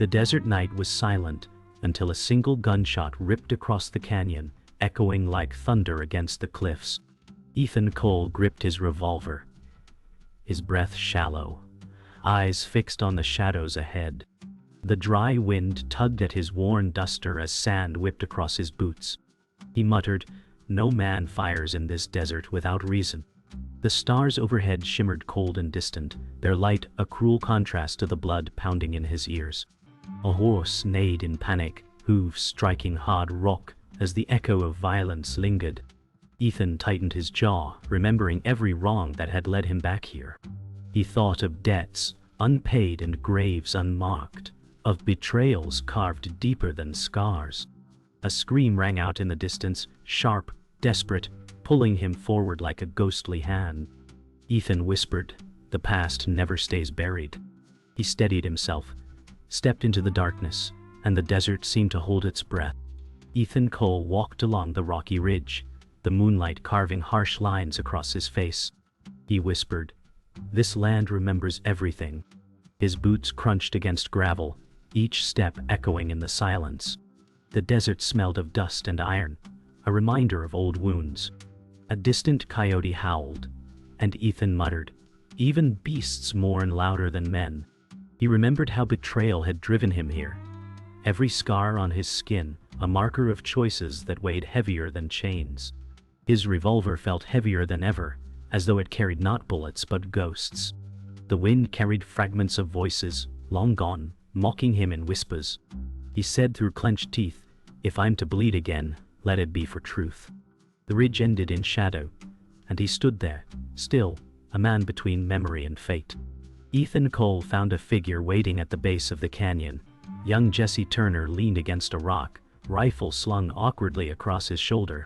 The desert night was silent until a single gunshot ripped across the canyon, echoing like thunder against the cliffs. Ethan Cole gripped his revolver, his breath shallow, eyes fixed on the shadows ahead. The dry wind tugged at his worn duster as sand whipped across his boots. He muttered, "No man fires in this desert without reason." The stars overhead shimmered cold and distant, their light a cruel contrast to the blood pounding in his ears. A horse neighed in panic, hooves striking hard rock as the echo of violence lingered. Ethan tightened his jaw, remembering every wrong that had led him back here. He thought of debts unpaid and graves unmarked, of betrayals carved deeper than scars. A scream rang out in the distance, sharp, desperate, pulling him forward like a ghostly hand. Ethan whispered, "The past never stays buried." He steadied himself, stepped into the darkness, and the desert seemed to hold its breath. Ethan Cole walked along the rocky ridge, the moonlight carving harsh lines across his face. He whispered, "This land remembers everything." His boots crunched against gravel, each step echoing in the silence. The desert smelled of dust and iron, a reminder of old wounds. A distant coyote howled, and Ethan muttered, "Even beasts mourn louder than men." He remembered how betrayal had driven him here. Every scar on his skin, a marker of choices that weighed heavier than chains. His revolver felt heavier than ever, as though it carried not bullets but ghosts. The wind carried fragments of voices, long gone, mocking him in whispers. He said through clenched teeth, "If I'm to bleed again, let it be for truth." The ridge ended in shadow, and he stood there, still, a man between memory and fate. Ethan Cole found a figure waiting at the base of the canyon. Young Jesse Turner leaned against a rock, rifle slung awkwardly across his shoulder.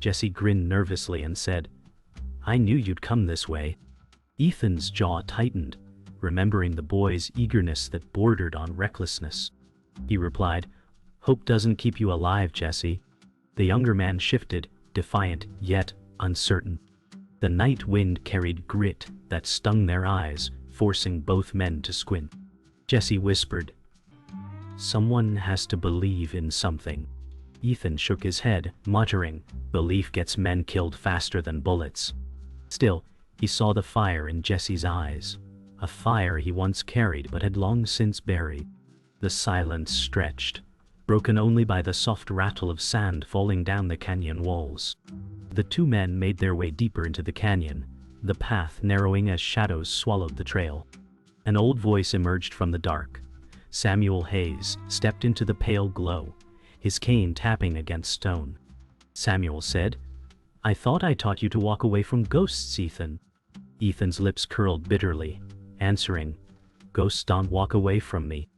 Jesse grinned nervously and said, "I knew you'd come this way." Ethan's jaw tightened, remembering the boy's eagerness that bordered on recklessness. He replied, "Hope doesn't keep you alive, Jesse." The younger man shifted, defiant yet uncertain. The night wind carried grit that stung their eyes, forcing both men to squint. Jesse whispered, "Someone has to believe in something." Ethan shook his head, muttering, "Belief gets men killed faster than bullets." Still, he saw the fire in Jesse's eyes, a fire he once carried but had long since buried. The silence stretched, broken only by the soft rattle of sand falling down the canyon walls. The two men made their way deeper into the canyon, the path narrowing as shadows swallowed the trail. An old voice emerged from the dark. Samuel Hayes stepped into the pale glow, his cane tapping against stone. Samuel said, "I thought I taught you to walk away from ghosts, Ethan." Ethan's lips curled bitterly, answering, "Ghosts don't walk away from me."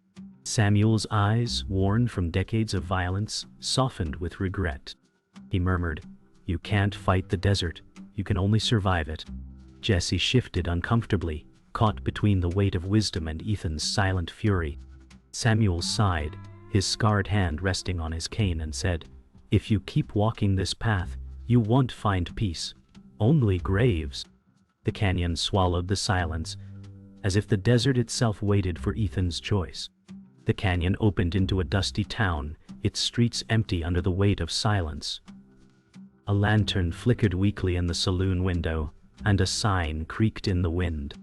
Samuel's eyes, worn from decades of violence, softened with regret. He murmured, "You can't fight the desert, you can only survive it." Jesse shifted uncomfortably, caught between the weight of wisdom and Ethan's silent fury. Samuel sighed, his scarred hand resting on his cane, and said, "If you keep walking this path, you won't find peace, only graves." The canyon swallowed the silence, as if the desert itself waited for Ethan's choice. The canyon opened into a dusty town, its streets empty under the weight of silence. A lantern flickered weakly in the saloon window, and a sign creaked in the wind.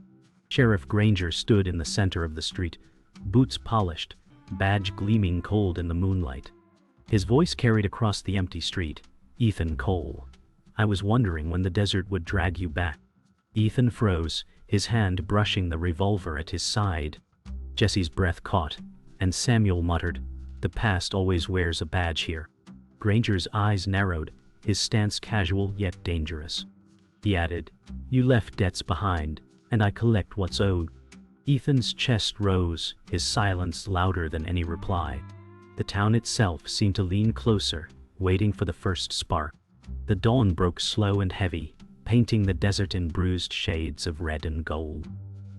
Sheriff Granger stood in the center of the street, boots polished, badge gleaming cold in the moonlight. His voice carried across the empty street, "Ethan Cole, I was wondering when the desert would drag you back." Ethan froze, his hand brushing the revolver at his side. Jesse's breath caught, and Samuel muttered, "The past always wears a badge here." Granger's eyes narrowed, his stance casual yet dangerous. He added, "You left debts behind, and I collect what's owed." Ethan's chest rose, his silence louder than any reply. The town itself seemed to lean closer, waiting for the first spark. The dawn broke slow and heavy, painting the desert in bruised shades of red and gold.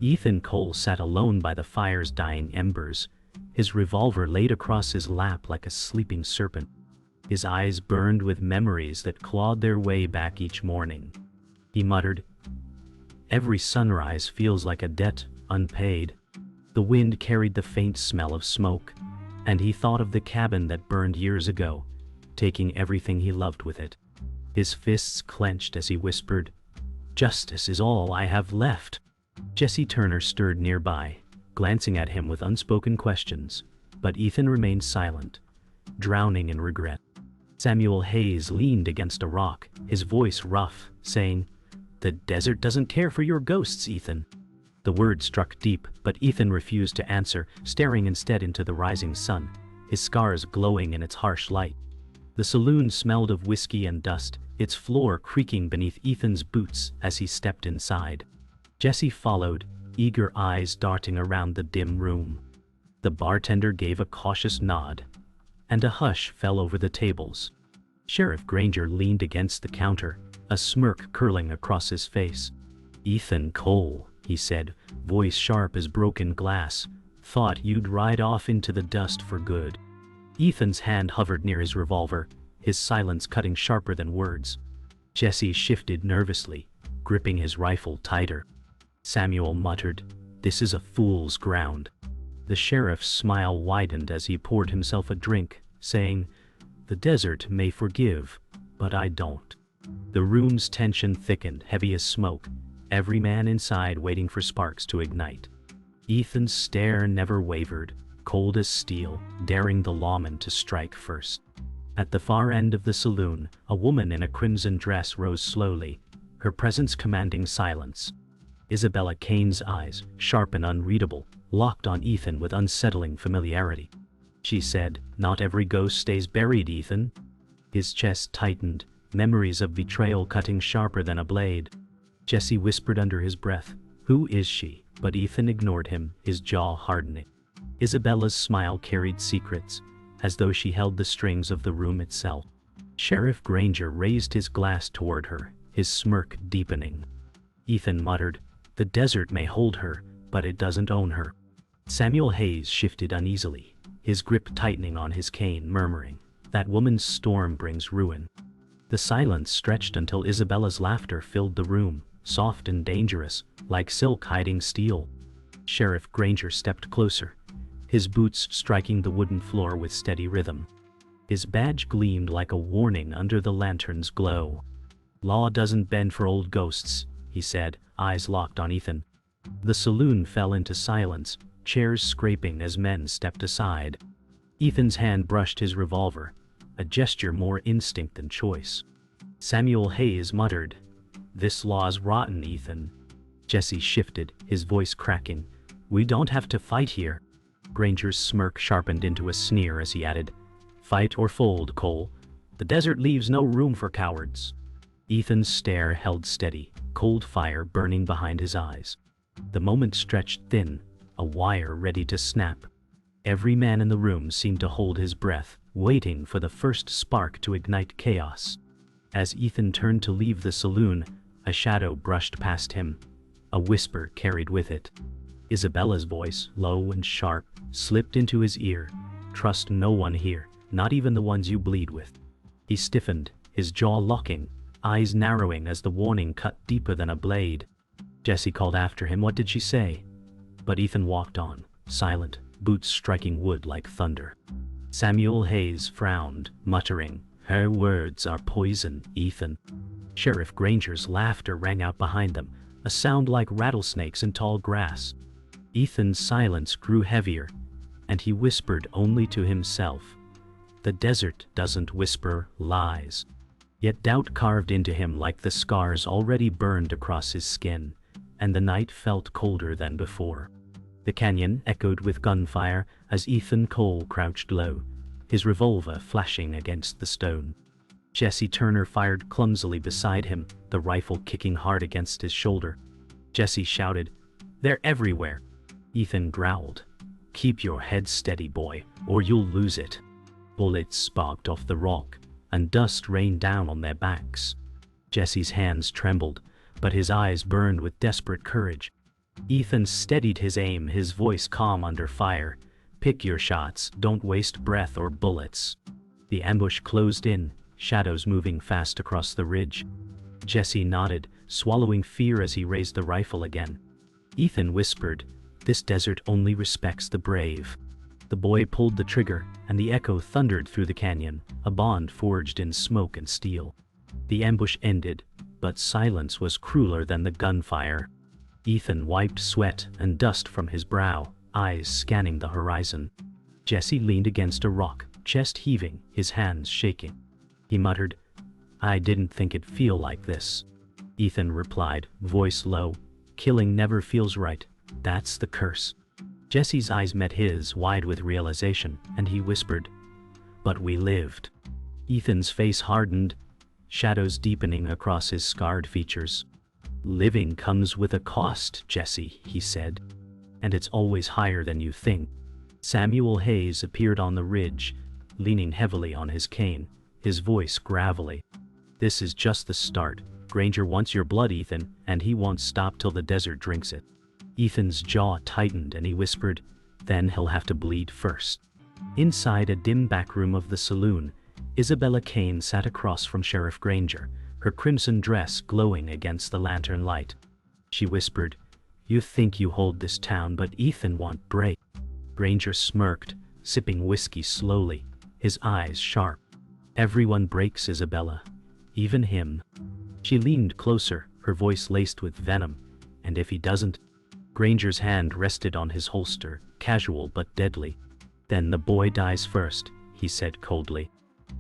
Ethan Cole sat alone by the fire's dying embers, his revolver laid across his lap like a sleeping serpent. His eyes burned with memories that clawed their way back each morning. He muttered, "Every sunrise feels like a debt unpaid." The wind carried the faint smell of smoke, and he thought of the cabin that burned years ago, taking everything he loved with it. His fists clenched as he whispered, "Justice is all I have left." Jesse Turner stirred nearby, glancing at him with unspoken questions, but Ethan remained silent, drowning in regret. Samuel Hayes leaned against a rock, his voice rough, saying, "The desert doesn't care for your ghosts, Ethan." The word struck deep, but Ethan refused to answer, staring instead into the rising sun, his scars glowing in its harsh light. The saloon smelled of whiskey and dust, its floor creaking beneath Ethan's boots as he stepped inside. Jesse followed, eager eyes darting around the dim room. The bartender gave a cautious nod, and a hush fell over the tables. Sheriff Granger leaned against the counter, a smirk curling across his face. "Ethan Cole," he said, voice sharp as broken glass, "thought you'd ride off into the dust for good." Ethan's hand hovered near his revolver, his silence cutting sharper than words. Jesse shifted nervously, gripping his rifle tighter. Samuel muttered, "This is a fool's ground." The sheriff's smile widened as he poured himself a drink, saying, "The desert may forgive, but I don't." The room's tension thickened, heavy as smoke, every man inside waiting for sparks to ignite. Ethan's stare never wavered, cold as steel, daring the lawman to strike first. At the far end of the saloon, a woman in a crimson dress rose slowly, her presence commanding silence. Isabella Kane's eyes, sharp and unreadable, locked on Ethan with unsettling familiarity. She said, "Not every ghost stays buried, Ethan." His chest tightened, memories of betrayal cutting sharper than a blade. Jesse whispered under his breath, "Who is she?" But Ethan ignored him, his jaw hardening. Isabella's smile carried secrets, as though she held the strings of the room itself. Sheriff Granger raised his glass toward her, his smirk deepening. Ethan muttered, "The desert may hold her, but it doesn't own her." Samuel Hayes shifted uneasily, his grip tightening on his cane, murmuring, "That woman's storm brings ruin." The silence stretched until Isabella's laughter filled the room, soft and dangerous, like silk hiding steel. Sheriff Granger stepped closer, his boots striking the wooden floor with steady rhythm. His badge gleamed like a warning under the lantern's glow. "Law doesn't bend for old ghosts," he said, eyes locked on Ethan. The saloon fell into silence, chairs scraping as men stepped aside. Ethan's hand brushed his revolver, a gesture more instinct than choice. Samuel Hayes muttered, "This law's rotten, Ethan." Jesse shifted, his voice cracking, "We don't have to fight here." Granger's smirk sharpened into a sneer as he added, "Fight or fold, Cole. The desert leaves no room for cowards." Ethan's stare held steady, cold fire burning behind his eyes. The moment stretched thin, a wire ready to snap. Every man in the room seemed to hold his breath, waiting for the first spark to ignite chaos. As Ethan turned to leave the saloon, a shadow brushed past him. A whisper carried with it. Isabella's voice, low and sharp, slipped into his ear. "Trust no one here, not even the ones you bleed with." He stiffened, his jaw locking, eyes narrowing as the warning cut deeper than a blade. Jesse called after him, "What did she say?" But Ethan walked on, silent, boots striking wood like thunder. Samuel Hayes frowned, muttering, "Her words are poison, Ethan." Sheriff Granger's laughter rang out behind them, a sound like rattlesnakes in tall grass. Ethan's silence grew heavier, and he whispered only to himself, "The desert doesn't whisper lies." Yet doubt carved into him like the scars already burned across his skin, and the night felt colder than before. The canyon echoed with gunfire as Ethan Cole crouched low, his revolver flashing against the stone. Jesse Turner fired clumsily beside him, the rifle kicking hard against his shoulder. Jesse shouted, "They're everywhere." Ethan growled, "Keep your head steady, boy, or you'll lose it." Bullets sparked off the rock, and dust rained down on their backs. Jesse's hands trembled, but his eyes burned with desperate courage. Ethan steadied his aim, his voice calm under fire. "Pick your shots, don't waste breath or bullets." The ambush closed in, shadows moving fast across the ridge. Jesse nodded, swallowing fear as he raised the rifle again. Ethan whispered, This desert only respects the brave. The boy pulled the trigger, and the echo thundered through the canyon, a bond forged in smoke and steel. The ambush ended, but silence was crueler than the gunfire. Ethan wiped sweat and dust from his brow, eyes scanning the horizon. Jesse leaned against a rock, chest heaving, his hands shaking. He muttered, "I didn't think it'd feel like this." Ethan replied, voice low, "Killing never feels right. That's the curse." Jesse's eyes met his, wide with realization, and he whispered, "But we lived." Ethan's face hardened, shadows deepening across his scarred features. "Living comes with a cost, Jesse," he said. "And it's always higher than you think." Samuel Hayes appeared on the ridge, leaning heavily on his cane, his voice gravelly. "This is just the start. Granger wants your blood, Ethan, and he won't stop till the desert drinks it." Ethan's jaw tightened and he whispered, "Then he'll have to bleed first." Inside a dim back room of the saloon, Isabella Kane sat across from Sheriff Granger, her crimson dress glowing against the lantern light. She whispered, "You think you hold this town, but Ethan won't break." Granger smirked, sipping whiskey slowly, his eyes sharp. "Everyone breaks, Isabella. Even him." She leaned closer, her voice laced with venom. "And if he doesn't?" Granger's hand rested on his holster, casual but deadly. "Then the boy dies first," he said coldly.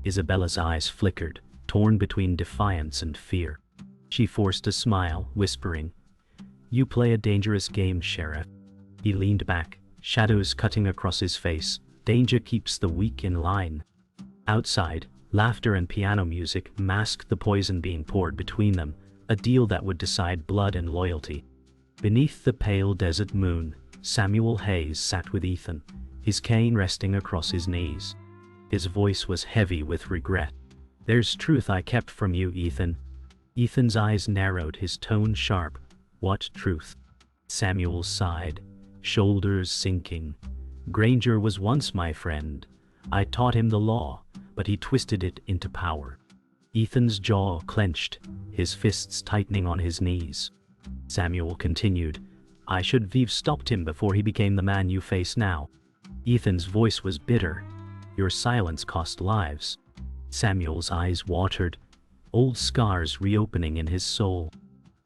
Isabella's eyes flickered, torn between defiance and fear. She forced a smile, whispering, "You play a dangerous game, Sheriff." He leaned back, shadows cutting across his face. "Danger keeps the weak in line." Outside, laughter and piano music masked the poison being poured between them, a deal that would decide blood and loyalty. Beneath the pale desert moon, Samuel Hayes sat with Ethan, his cane resting across his knees. His voice was heavy with regret. "There's truth I kept from you, Ethan." Ethan's eyes narrowed, his tone sharp. "What truth?" Samuel sighed, shoulders sinking. "Granger was once my friend. I taught him the law, but he twisted it into power." Ethan's jaw clenched, his fists tightening on his knees. Samuel continued, "I should have stopped him before he became the man you face now." Ethan's voice was bitter. "Your silence cost lives." Samuel's eyes watered, old scars reopening in his soul.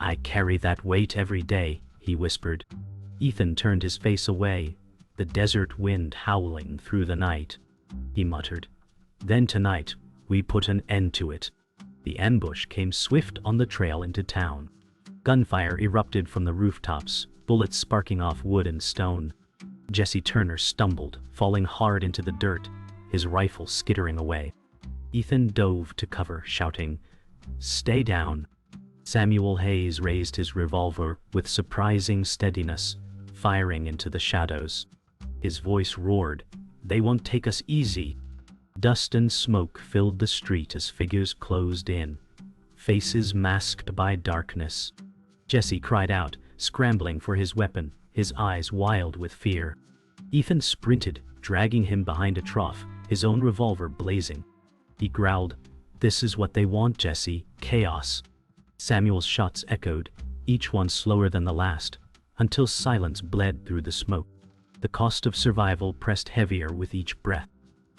"I carry that weight every day," he whispered. Ethan turned his face away, the desert wind howling through the night. He muttered, "Then tonight, we put an end to it." The ambush came swift on the trail into town. Gunfire erupted from the rooftops, bullets sparking off wood and stone. Jesse Turner stumbled, falling hard into the dirt, his rifle skittering away. Ethan dove to cover, shouting, "Stay down." Samuel Hayes raised his revolver with surprising steadiness, firing into the shadows. His voice roared, "They won't take us easy." Dust and smoke filled the street as figures closed in, faces masked by darkness. Jesse cried out, scrambling for his weapon, his eyes wild with fear. Ethan sprinted, dragging him behind a trough, his own revolver blazing. He growled, "This is what they want, Jesse, chaos." Samuel's shots echoed, each one slower than the last, until silence bled through the smoke. The cost of survival pressed heavier with each breath.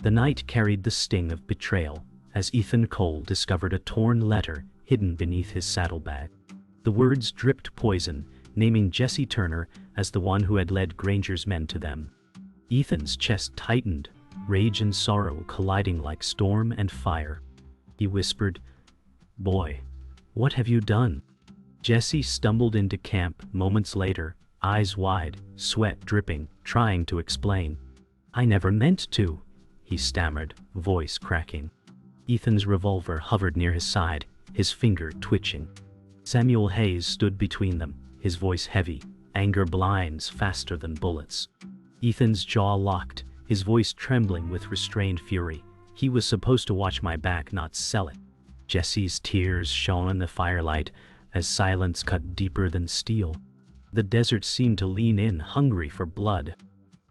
The night carried the sting of betrayal, as Ethan Cole discovered a torn letter hidden beneath his saddlebag. The words dripped poison, naming Jesse Turner as the one who had led Granger's men to them. Ethan's chest tightened, rage and sorrow colliding like storm and fire. He whispered, "Boy, what have you done?" Jesse stumbled into camp moments later, eyes wide, sweat dripping, trying to explain. "I never meant to," he stammered, voice cracking. Ethan's revolver hovered near his side, his finger twitching. Samuel Hayes stood between them, his voice heavy, anger blinds faster than bullets. Ethan's jaw locked, his voice trembling with restrained fury. "He was supposed to watch my back, not sell it." Jesse's tears shone in the firelight as silence cut deeper than steel. The desert seemed to lean in, hungry for blood.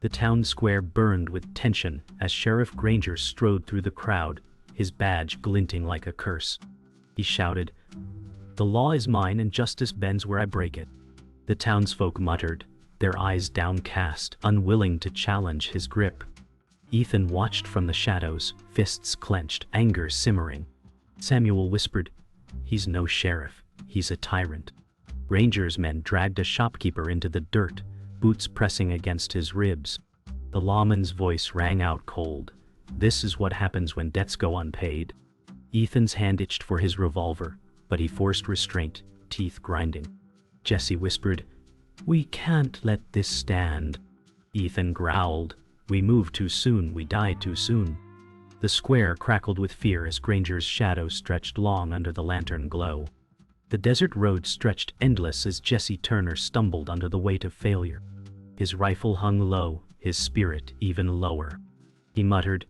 The town square burned with tension as Sheriff Granger strode through the crowd, his badge glinting like a curse. He shouted, "The law is mine and justice bends where I break it." The townsfolk muttered, their eyes downcast, unwilling to challenge his grip. Ethan watched from the shadows, fists clenched, anger simmering. Samuel whispered, "He's no sheriff, he's a tyrant." Ranger's men dragged a shopkeeper into the dirt, boots pressing against his ribs. The lawman's voice rang out cold. "This is what happens when debts go unpaid." Ethan's hand itched for his revolver, but he forced restraint, teeth grinding. Jesse whispered, "We can't let this stand." Ethan growled, "We moved too soon, we died too soon." The square crackled with fear as Granger's shadow stretched long under the lantern glow. The desert road stretched endless as Jesse Turner stumbled under the weight of failure. His rifle hung low, his spirit even lower. He muttered,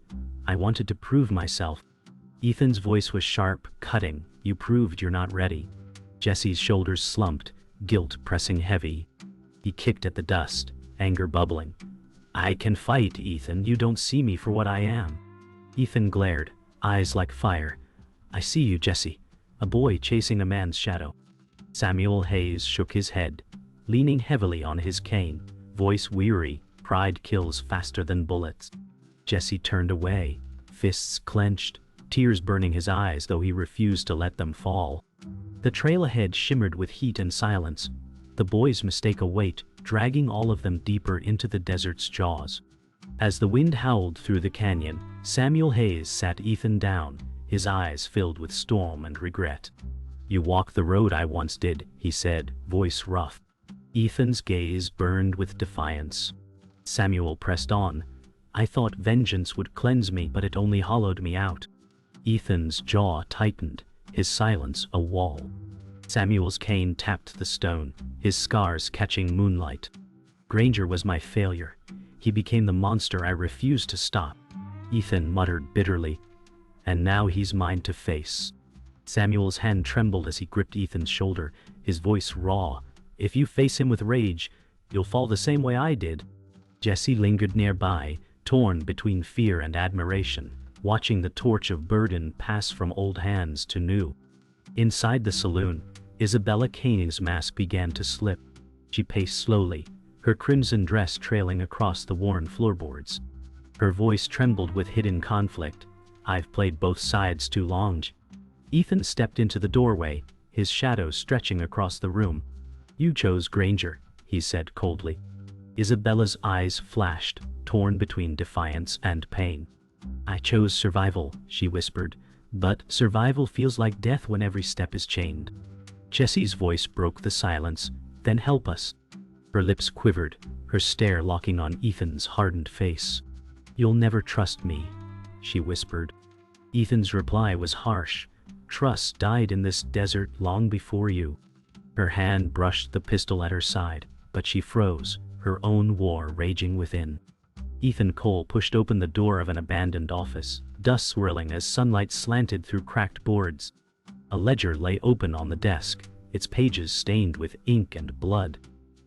"I wanted to prove myself." Ethan's voice was sharp, cutting. "You proved you're not ready." Jesse's shoulders slumped, guilt pressing heavy. He kicked at the dust, anger bubbling. "I can fight, Ethan. You don't see me for what I am." Ethan glared, eyes like fire. "I see you, Jesse. A boy chasing a man's shadow." Samuel Hayes shook his head, leaning heavily on his cane, voice weary. "Pride kills faster than bullets." Jesse turned away, fists clenched, tears burning his eyes though he refused to let them fall. The trail ahead shimmered with heat and silence. The boys mistake a weight, dragging all of them deeper into the desert's jaws. As the wind howled through the canyon, Samuel Hayes sat Ethan down, his eyes filled with storm and regret. "You walk the road I once did," he said, voice rough. Ethan's gaze burned with defiance. Samuel pressed on. "I thought vengeance would cleanse me, but it only hollowed me out." Ethan's jaw tightened, his silence a wall. Samuel's cane tapped the stone, his scars catching moonlight. "Granger was my failure. He became the monster I refused to stop." Ethan muttered bitterly, "And now he's mine to face." Samuel's hand trembled as he gripped Ethan's shoulder, his voice raw. "If you face him with rage, you'll fall the same way I did." Jesse lingered nearby, torn between fear and admiration, watching the torch of burden pass from old hands to new. Inside the saloon, Isabella Cain's mask began to slip. She paced slowly, her crimson dress trailing across the worn floorboards. Her voice trembled with hidden conflict. "I've played both sides too long." Ethan stepped into the doorway, his shadow stretching across the room. "You chose Granger," he said coldly. Isabella's eyes flashed, torn between defiance and pain. "I chose survival," she whispered, "but survival feels like death when every step is chained." Jesse's voice broke the silence. "Then help us." Her lips quivered, her stare locking on Ethan's hardened face. "You'll never trust me," she whispered. Ethan's reply was harsh. "Trust died in this desert long before you." Her hand brushed the pistol at her side, but she froze, her own war raging within. Ethan Cole pushed open the door of an abandoned office, dust swirling as sunlight slanted through cracked boards. A ledger lay open on the desk, its pages stained with ink and blood.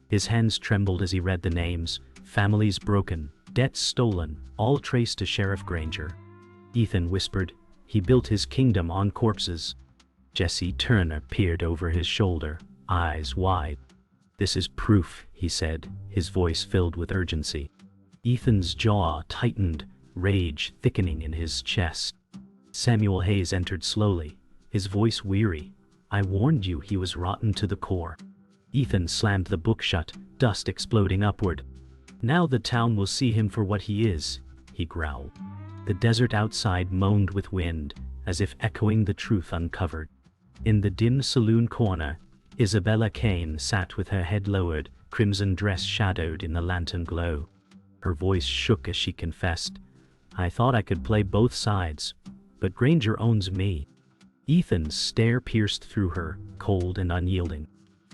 His hands trembled as he read the names: families broken, debts stolen, all traced to Sheriff Granger. Ethan whispered, "He built his kingdom on corpses." Jesse Turner peered over his shoulder, eyes wide. "This is proof," he said, his voice filled with urgency. Ethan's jaw tightened, rage thickening in his chest. Samuel Hayes entered slowly, his voice weary. "I warned you he was rotten to the core." Ethan slammed the book shut, dust exploding upward. "Now the town will see him for what he is," he growled. The desert outside moaned with wind, as if echoing the truth uncovered. In the dim saloon corner, Isabella Cain sat with her head lowered, crimson dress shadowed in the lantern glow. Her voice shook as she confessed, "I thought I could play both sides, but Granger owns me." Ethan's stare pierced through her, cold and unyielding.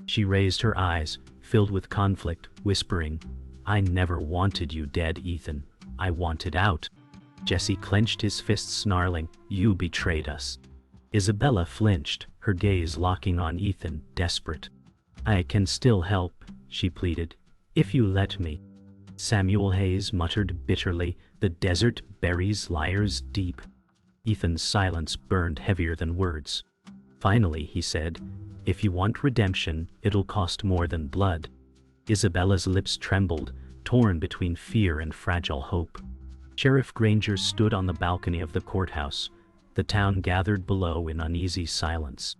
She raised her eyes, filled with conflict, whispering, "I never wanted you dead, Ethan. I wanted out." Jesse clenched his fists, snarling, "You betrayed us." Isabella flinched, her gaze locking on Ethan, desperate. "I can still help," she pleaded, "if you let me." Samuel Hayes muttered bitterly, "The desert buries liars deep." Ethan's silence burned heavier than words. Finally, he said, "If you want redemption, it'll cost more than blood." Isabella's lips trembled, torn between fear and fragile hope. Sheriff Granger stood on the balcony of the courthouse. The town gathered below in uneasy silence.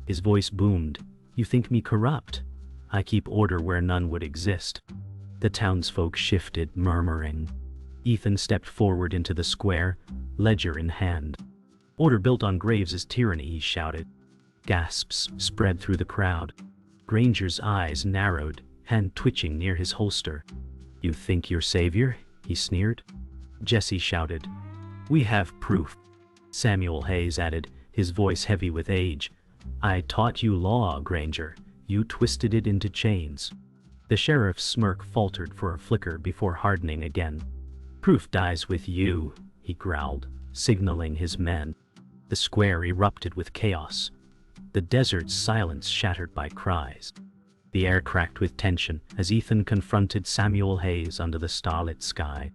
His voice boomed, "You think me corrupt? I keep order where none would exist." The townsfolk shifted, murmuring. Ethan stepped forward into the square, ledger in hand. "Order built on graves is tyranny," he shouted. Gasps spread through the crowd. Granger's eyes narrowed, hand twitching near his holster. "You think you're savior?" he sneered. Jesse shouted, "We have proof." Samuel Hayes added, his voice heavy with age, "I taught you law, Granger. You twisted it into chains." The sheriff's smirk faltered for a flicker before hardening again. "Proof dies with you," he growled, signaling his men. The square erupted with chaos. The desert's silence shattered by cries. The air cracked with tension as Ethan confronted Samuel Hayes under the starlit sky.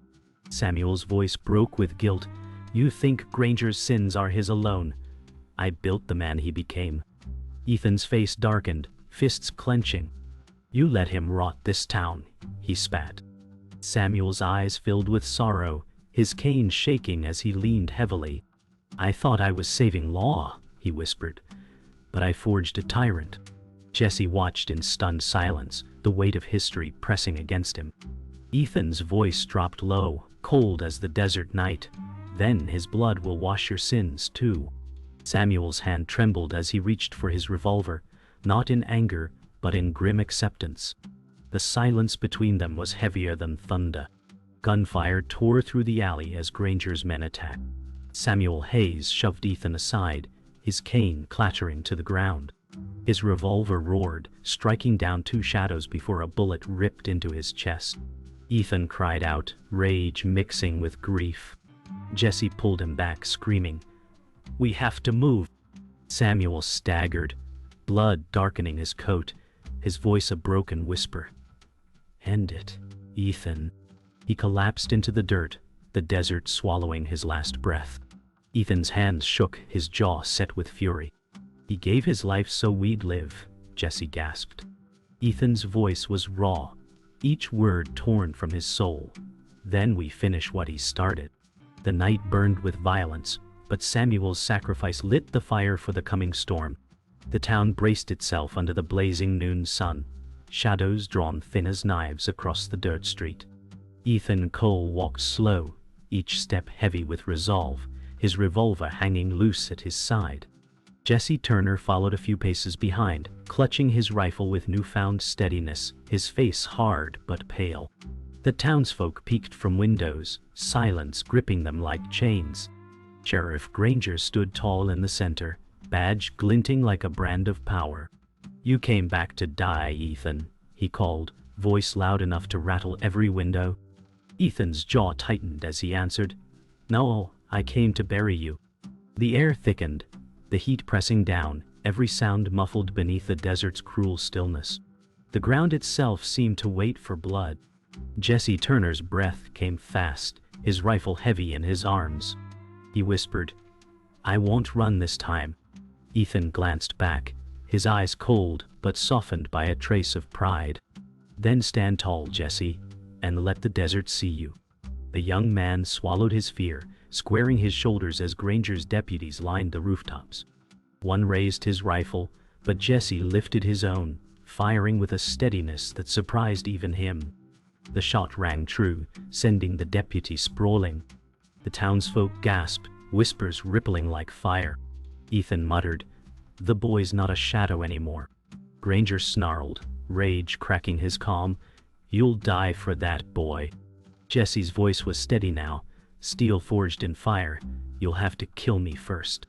Samuel's voice broke with guilt. "You think Granger's sins are his alone. I built the man he became." Ethan's face darkened, fists clenching. "You let him rot this town," he spat. Samuel's eyes filled with sorrow, his cane shaking as he leaned heavily. "I thought I was saving law," he whispered, "but I forged a tyrant." Jesse watched in stunned silence, the weight of history pressing against him. Ethan's voice dropped low, cold as the desert night. "Then his blood will wash your sins too." Samuel's hand trembled as he reached for his revolver, not in anger, but in grim acceptance. The silence between them was heavier than thunder. Gunfire tore through the alley as Granger's men attacked. Samuel Hayes shoved Ethan aside, his cane clattering to the ground. His revolver roared, striking down two shadows before a bullet ripped into his chest. Ethan cried out, rage mixing with grief. Jesse pulled him back, screaming, "We have to move." Samuel staggered, blood darkening his coat, his voice a broken whisper. "End it, Ethan." He collapsed into the dirt, the desert swallowing his last breath. Ethan's hands shook, his jaw set with fury. "He gave his life so we'd live," Jesse gasped. Ethan's voice was raw, each word torn from his soul. "Then we finish what he started." The night burned with violence, but Samuel's sacrifice lit the fire for the coming storm. The town braced itself under the blazing noon sun, shadows drawn thin as knives across the dirt street. Ethan Cole walked slow, each step heavy with resolve, his revolver hanging loose at his side. Jesse Turner followed a few paces behind, clutching his rifle with newfound steadiness, his face hard but pale. The townsfolk peeked from windows, silence gripping them like chains. Sheriff Granger stood tall in the center, badge glinting like a brand of power. "You came back to die, Ethan," he called, voice loud enough to rattle every window. Ethan's jaw tightened as he answered, "No, I came to bury you." The air thickened, the heat pressing down, every sound muffled beneath the desert's cruel stillness. The ground itself seemed to wait for blood. Jesse Turner's breath came fast, his rifle heavy in his arms. He whispered, "I won't run this time." Ethan glanced back, his eyes cold but softened by a trace of pride. "Then stand tall, Jesse, and let the desert see you." The young man swallowed his fear, squaring his shoulders as Granger's deputies lined the rooftops. One raised his rifle, but Jesse lifted his own, firing with a steadiness that surprised even him. The shot rang true, sending the deputy sprawling. The townsfolk gasped, whispers rippling like fire. Ethan muttered, "The boy's not a shadow anymore." Granger snarled, rage cracking his calm, "You'll die for that, boy." Jesse's voice was steady now, steel forged in fire. "You'll have to kill me first."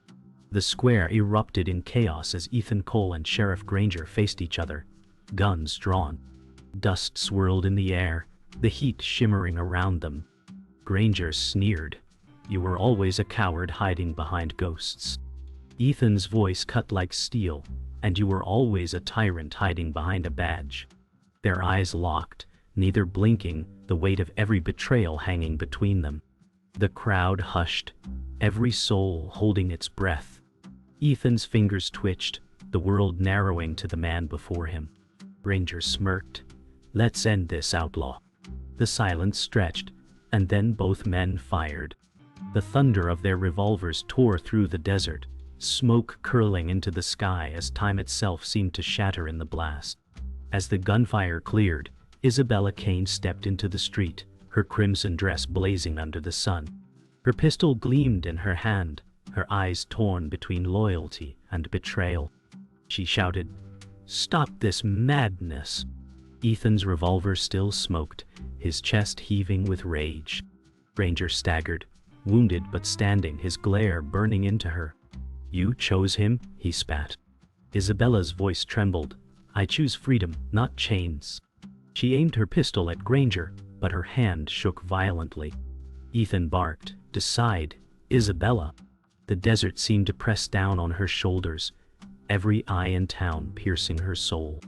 The square erupted in chaos as Ethan Cole and Sheriff Granger faced each other, guns drawn. Dust swirled in the air, the heat shimmering around them. Granger sneered, "You were always a coward hiding behind ghosts." Ethan's voice cut like steel, "And you were always a tyrant hiding behind a badge." Their eyes locked, neither blinking, the weight of every betrayal hanging between them. The crowd hushed, every soul holding its breath. Ethan's fingers twitched, the world narrowing to the man before him. Granger smirked, Let's end this, outlaw. The silence stretched, and then both men fired. The thunder of their revolvers tore through the desert, smoke curling into the sky as time itself seemed to shatter in the blast. As the gunfire cleared, Isabella Kane stepped into the street, her crimson dress blazing under the sun. Her pistol gleamed in her hand, her eyes torn between loyalty and betrayal. She shouted, "Stop this madness!" Ethan's revolver still smoked, his chest heaving with rage. Granger staggered, wounded but standing, his glare burning into her. "You chose him," he spat. Isabella's voice trembled. "I choose freedom, not chains." She aimed her pistol at Granger, but her hand shook violently. Ethan barked, "Decide, Isabella." The desert seemed to press down on her shoulders, every eye in town piercing her soul.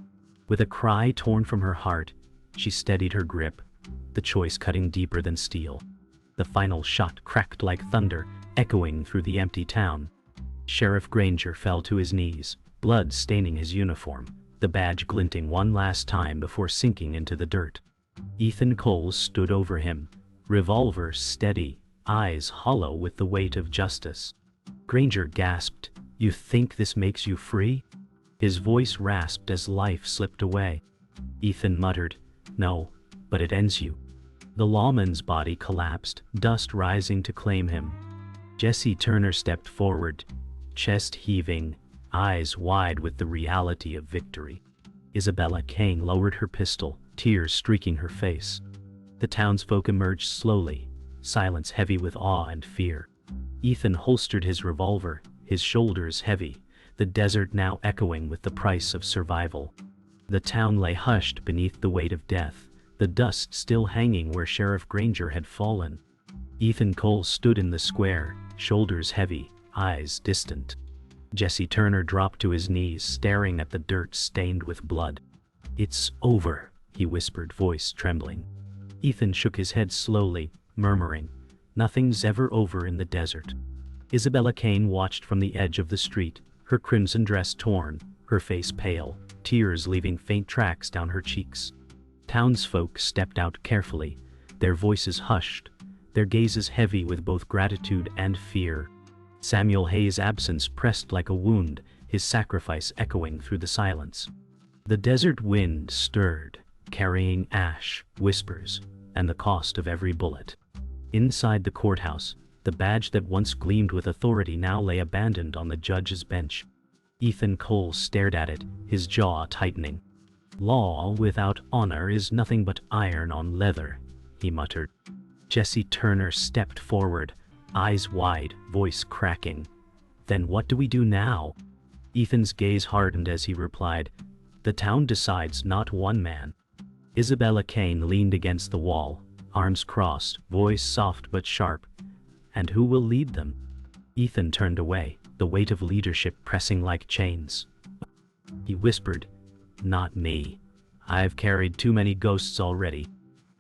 With a cry torn from her heart, she steadied her grip, the choice cutting deeper than steel. The final shot cracked like thunder, echoing through the empty town. Sheriff Granger fell to his knees, blood staining his uniform, the badge glinting one last time before sinking into the dirt. Ethan Coles stood over him, revolver steady, eyes hollow with the weight of justice. Granger gasped, "You think this makes you free?" His voice rasped as life slipped away. Ethan muttered, "No, but it ends you." The lawman's body collapsed, dust rising to claim him. Jesse Turner stepped forward, chest heaving, eyes wide with the reality of victory. Isabella Kane lowered her pistol, tears streaking her face. The townsfolk emerged slowly, silence heavy with awe and fear. Ethan holstered his revolver, his shoulders heavy, the desert now echoing with the price of survival. The town lay hushed beneath the weight of death, the dust still hanging where Sheriff Granger had fallen. Ethan Coles stood in the square, shoulders heavy, eyes distant. Jesse Turner dropped to his knees, staring at the dirt stained with blood. "It's over," he whispered, voice trembling. Ethan shook his head slowly, murmuring, "Nothing's ever over in the desert." Isabella Kane watched from the edge of the street, her crimson dress torn, her face pale, tears leaving faint tracks down her cheeks. Townsfolk stepped out carefully, their voices hushed, their gazes heavy with both gratitude and fear. Samuel Hayes' absence pressed like a wound, his sacrifice echoing through the silence. The desert wind stirred, carrying ash, whispers, and the cost of every bullet. Inside the courthouse, the badge that once gleamed with authority now lay abandoned on the judge's bench. Ethan Coles stared at it, his jaw tightening. "Law without honor is nothing but iron on leather," he muttered. Jesse Turner stepped forward, eyes wide, voice cracking. "Then what do we do now?" Ethan's gaze hardened as he replied, "The town decides, not one man." Isabella Kane leaned against the wall, arms crossed, voice soft but sharp. "And who will lead them?" Ethan turned away, the weight of leadership pressing like chains. He whispered, "Not me. I've carried too many ghosts already."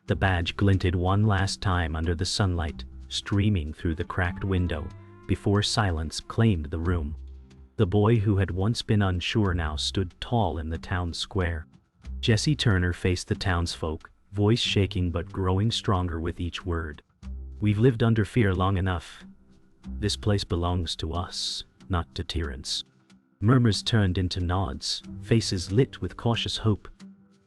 The badge glinted one last time under the sunlight, streaming through the cracked window, before silence claimed the room. The boy who had once been unsure now stood tall in the town square. Jesse Turner faced the townsfolk, voice shaking but growing stronger with each word. "We've lived under fear long enough. This place belongs to us, not to tyrants." Murmurs turned into nods, faces lit with cautious hope.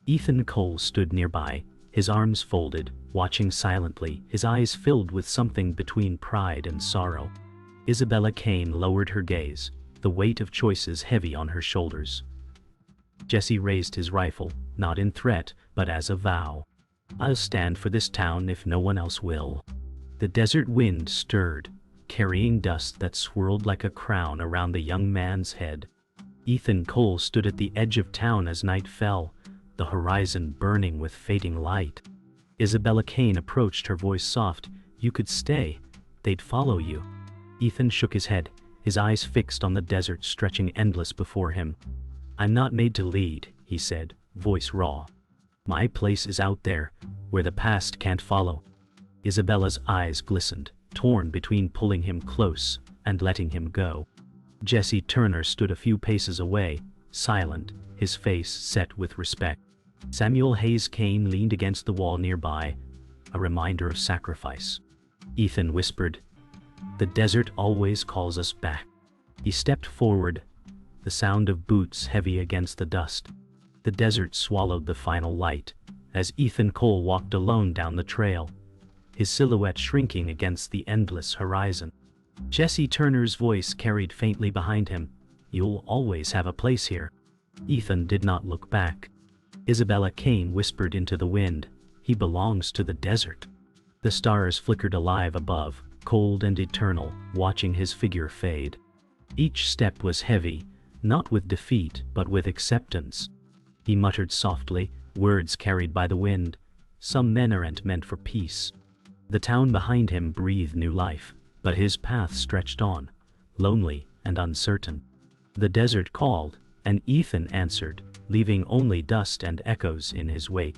Ethan Coles stood nearby, his arms folded, watching silently, his eyes filled with something between pride and sorrow. Isabella Kane lowered her gaze, the weight of choices heavy on her shoulders. Jesse raised his rifle, not in threat, but as a vow. "I'll stand for this town if no one else will." The desert wind stirred, carrying dust that swirled like a crown around the young man's head. Ethan Coles stood at the edge of town as night fell, the horizon burning with fading light. Isabella Kane approached, her voice soft. "You could stay. They'd follow you." Ethan shook his head, his eyes fixed on the desert stretching endless before him. "I'm not made to lead," he said, voice raw. "My place is out there, where the past can't follow." Isabella's eyes glistened, torn between pulling him close and letting him go. Jesse Turner stood a few paces away, silent, his face set with respect. Samuel Hayes Kane leaned against the wall nearby, a reminder of sacrifice. Ethan whispered, "The desert always calls us back." He stepped forward, the sound of boots heavy against the dust. The desert swallowed the final light, as Ethan Cole walked alone down the trail, his silhouette shrinking against the endless horizon. Jesse Turner's voice carried faintly behind him, "You'll always have a place here." Ethan did not look back. Isabella Kane whispered into the wind, "He belongs to the desert." The stars flickered alive above, cold and eternal, watching his figure fade. Each step was heavy, not with defeat but with acceptance. He muttered softly, words carried by the wind, "Some men aren't meant for peace." The town behind him breathed new life, but his path stretched on, lonely and uncertain. The desert called, and Ethan answered, leaving only dust and echoes in his wake.